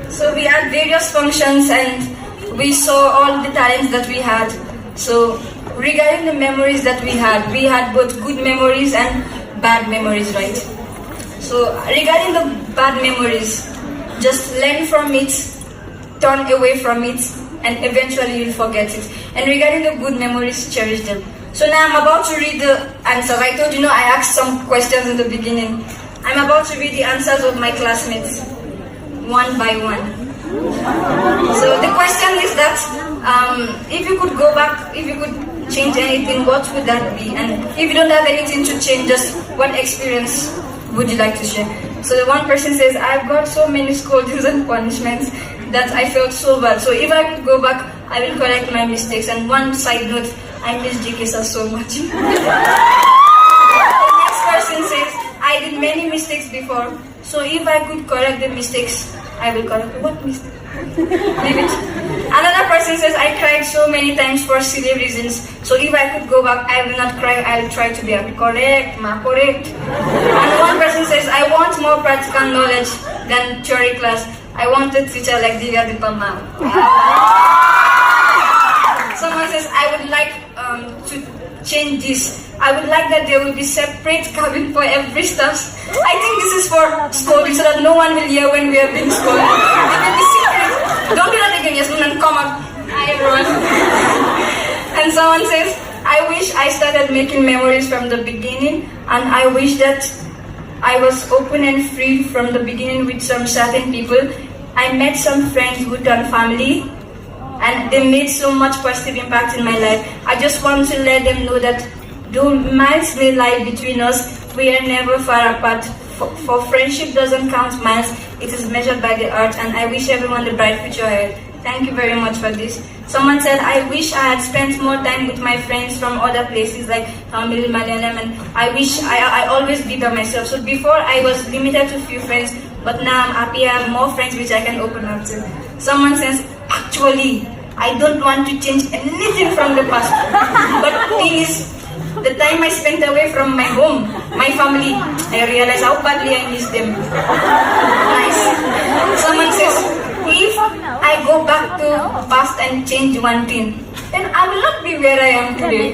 So we had various functions and we saw all the talents that we had. So regarding the memories that we had both good memories and bad memories, right? So regarding the bad memories, just learn from it, turn away from it, and eventually you'll forget it. And regarding the good memories, cherish them. So now I'm about to read the answers. I told you, I asked some questions in the beginning. I'm about to read the answers of my classmates, one by one. So the question is that, if you could go back, if you could change anything, what would that be? And if you don't have anything to change, just what experience would you like to share? So the one person says, I've got so many scoldings and punishments that I felt so bad. So if I could go back, I will correct my mistakes. And one side note, I miss GKSA so much. The next person says, I did many mistakes before. So if I could correct the mistakes, I will correct. What mistake? Leave it. Another person says, I cried so many times for silly reasons. So if I could go back, I will not cry. I will try to be correct, correct. And one person says, I want more practical knowledge than theory class. I want a teacher like Divya Dipama. Someone says, I would like to change this. I would like that there will be separate cabin for every staff. I think this is for scolding so that no one will hear when we are being scolded. It will be secret. Don't do that again, Yasmin, and come up. Hi everyone. And someone says, I wish I started making memories from the beginning, and I wish that I was open and free from the beginning with some certain people. I met some friends who turned family, and they made so much positive impact in my life. I just want to let them know that though miles may lie between us, we are never far apart. For friendship doesn't count miles, it is measured by the earth, and I wish everyone the bright future ahead. Thank you very much for this. Someone said, I wish I had spent more time with my friends from other places like Tamil, Malayalam, and I wish I always be by myself. So before I was limited to few friends, but now I'm happy I have more friends which I can open up to. Someone says, actually, I don't want to change anything from the past. But the thing is, the time I spent away from my home, my family, I realized how badly I miss them. Nice. Someone says, if I go back to past and change one thing, then I will not be where I am today.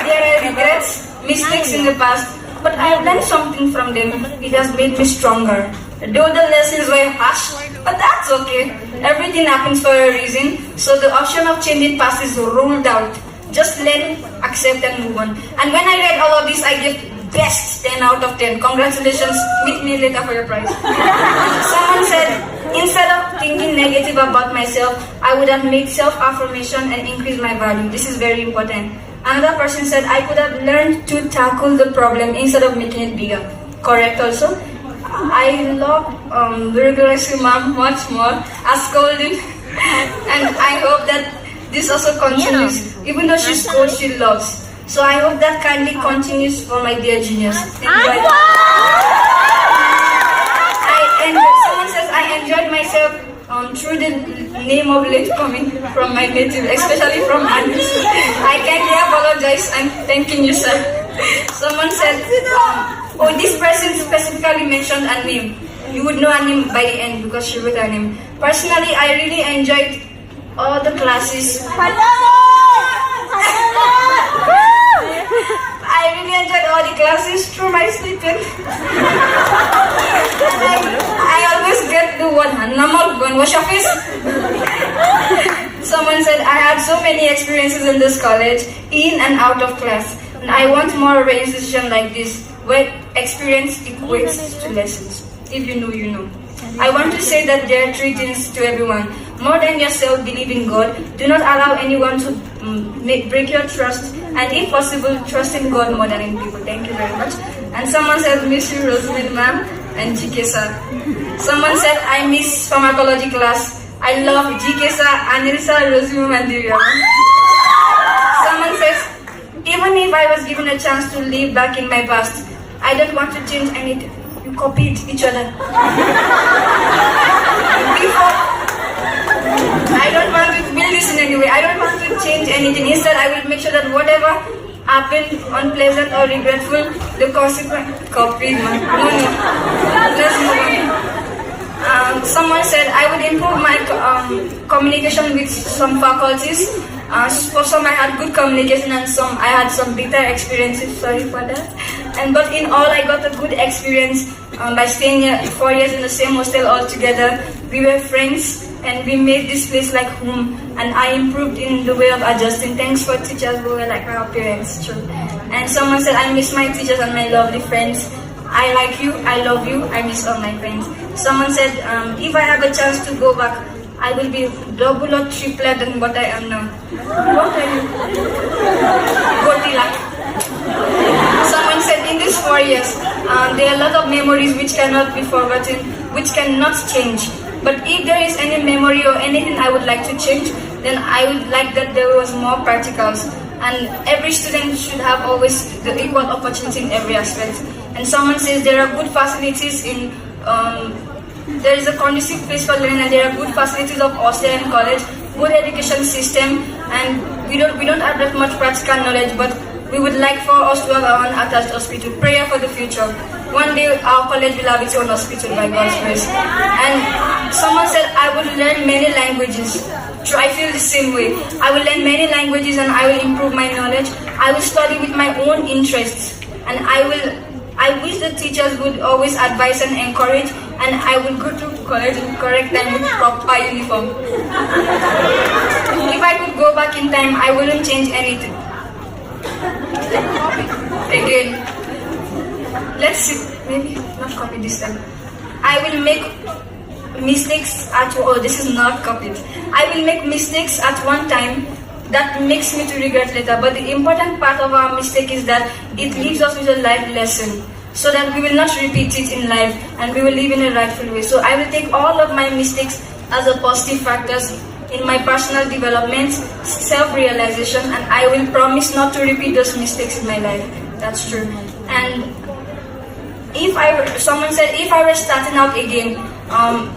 There are regrets, mistakes in the past, but I have learned something from them. It has made me stronger. Though the lessons were harsh, but that's okay. Everything happens for a reason, so the option of changing past is ruled out. Just learn, accept, and move on. And when I read all of this, I gave best 10 out of 10. Congratulations, meet me later for your prize. Someone said, instead of thinking negative about myself, I would have made self-affirmation and increased my value. This is very important. Another person said, I could have learned to tackle the problem instead of making it bigger. Correct also. I love rigorous mom much more as scolding, and I hope that this also continues. Even though she scolds, she loves. So I hope that kindly continues for my dear genius. Someone says I enjoyed myself through the name of late coming from my native, especially from Anis. I kindly apologize. I'm thanking you, sir. Someone said, oh, this person specifically mentioned a name. You would know her name by the end because she wrote her name. Personally, I really enjoyed all the classes. I really enjoyed all the classes through my sleeping. I always get the one, Namal Gun, wash your face. Someone said, I had so many experiences in this college, in and out of class. And I want more of an institution like this, where experience equates to lessons. If you know, you know. I want to say that there are three things to everyone. More than yourself, believe in God. Do not allow anyone to break your trust. And if possible, trust in God more than in people. Thank you very much. And someone said, miss you, Rosemary ma'am and GK sir. Someone said, I miss pharmacology class. I love GK sir, Anil sir, Rosemary and Divya. Someone says, even if I was given a chance to live back in my past, I don't want to change anything. You copied each other. I don't want to build this in any way. I don't want to change anything. Instead, I will make sure that whatever happened, unpleasant or regretful, the consequence. Copy, man. No. Let's move on. Someone said I would improve my communication with some faculties. For some I had good communication and some I had some bitter experiences. Sorry for that. But in all, I got a good experience by staying here 4 years in the same hostel all together. We were friends and we made this place like home, and I improved in the way of adjusting. Thanks for teachers who were like our parents, true. And someone said I miss my teachers and my lovely friends. I like you, I love you, I miss all my friends. Someone said if I have a chance to go back, I will be double or triple than what I am now. What are you? Gotila. Someone said in these 4 years, there are a lot of memories which cannot be forgotten, which cannot change. But if there is any memory or anything I would like to change, then I would like that there was more practicals. And every student should have always the equal opportunity in every aspect. And someone says there are good facilities in, there is a conducive place for learning, and there are good facilities of hostel and college, good education system, and we don't have that much practical knowledge, but we would like for us to have our own attached hospital. Prayer for the future. One day our college will have its own hospital by God's grace. And someone said I will learn many languages. I feel the same way. I will learn many languages and I will improve my knowledge. I will study with my own interests, and I wish the teachers would always advise and encourage, and I will go to college in correct time with proper uniform. If I could go back in time, I wouldn't change anything. Again, let's see, maybe not copy this time. I will make mistakes at, oh, this is not copied. I will make mistakes at one time that makes me to regret later, but the important part of our mistake is that it leaves us with a life lesson, so that we will not repeat it in life and we will live in a rightful way. So I will take all of my mistakes as a positive factors in my personal development, self-realization, and I will promise not to repeat those mistakes in my life. That's true. And someone said if I were starting out again,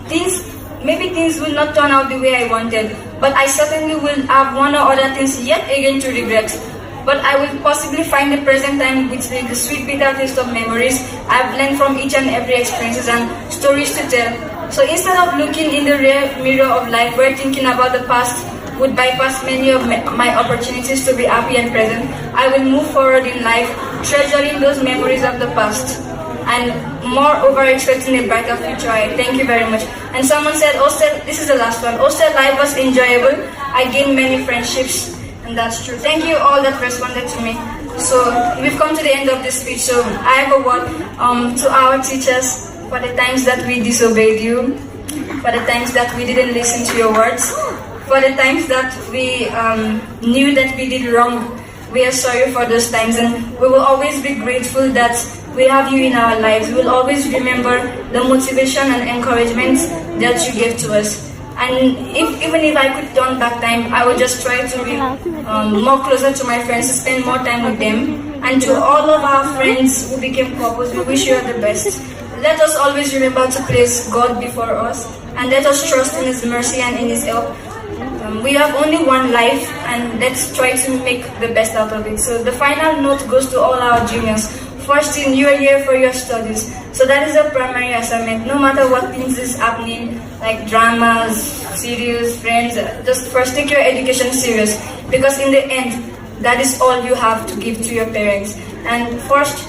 things will not turn out the way I wanted, but I certainly will have one or other things yet again to regret. But I will possibly find the present time with the sweet bitter taste of memories I've learned from each and every experiences and stories to tell. So instead of looking in the rear mirror of life where thinking about the past would bypass many of my opportunities to be happy and present, I will move forward in life, treasuring those memories of the past, and moreover expecting a brighter future. Thank you very much. And someone said, this is the last one. Hostel life was enjoyable. I gained many friendships, and that's true. Thank you all that responded to me. So we've come to the end of this speech. So I have a word to our teachers for the times that we disobeyed you, for the times that we didn't listen to your words, for the times that we knew that we did wrong. We are sorry for those times, and we will always be grateful that we have you in our lives. We will always remember the motivation and encouragement that you gave to us. And even if I could turn back time, I would just try to be more closer to my friends, to spend more time with them. And to all of our friends who became couples, we wish you all the best. Let us always remember to place God before us, and let us trust in His mercy and in His help. We have only one life, and let's try to make the best out of it. So the final note goes to all our juniors. First thing, you are here for your studies. So that is a primary assignment. No matter what things is happening, like dramas, serious, friends, just first take your education serious. Because in the end, that is all you have to give to your parents. And first,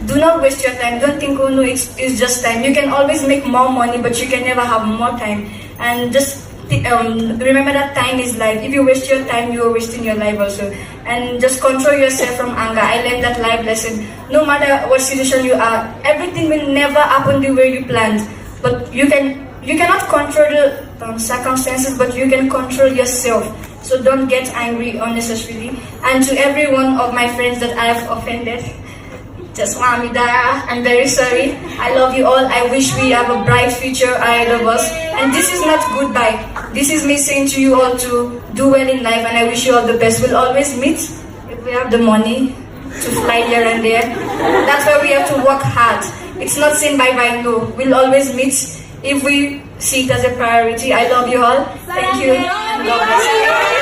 do not waste your time. Don't think, oh no, it's just time. You can always make more money, but you can never have more time. And just remember that time is life. If you waste your time, you are wasting your life also. And just control yourself from anger. I learned that life lesson. No matter what situation you are, everything will never happen the way you planned. But you cannot control the circumstances, but you can control yourself. So don't get angry unnecessarily. And to every one of my friends that I have offended, just I'm very sorry. I love you all. I wish we have a bright future ahead of us. And this is not goodbye. This is me saying to you all to do well in life, and I wish you all the best. We'll always meet if we have the money to fly here and there. That's why we have to work hard. It's not saying bye-bye, no. We'll always meet if we see it as a priority. I love you all. Thank you. And God bless you.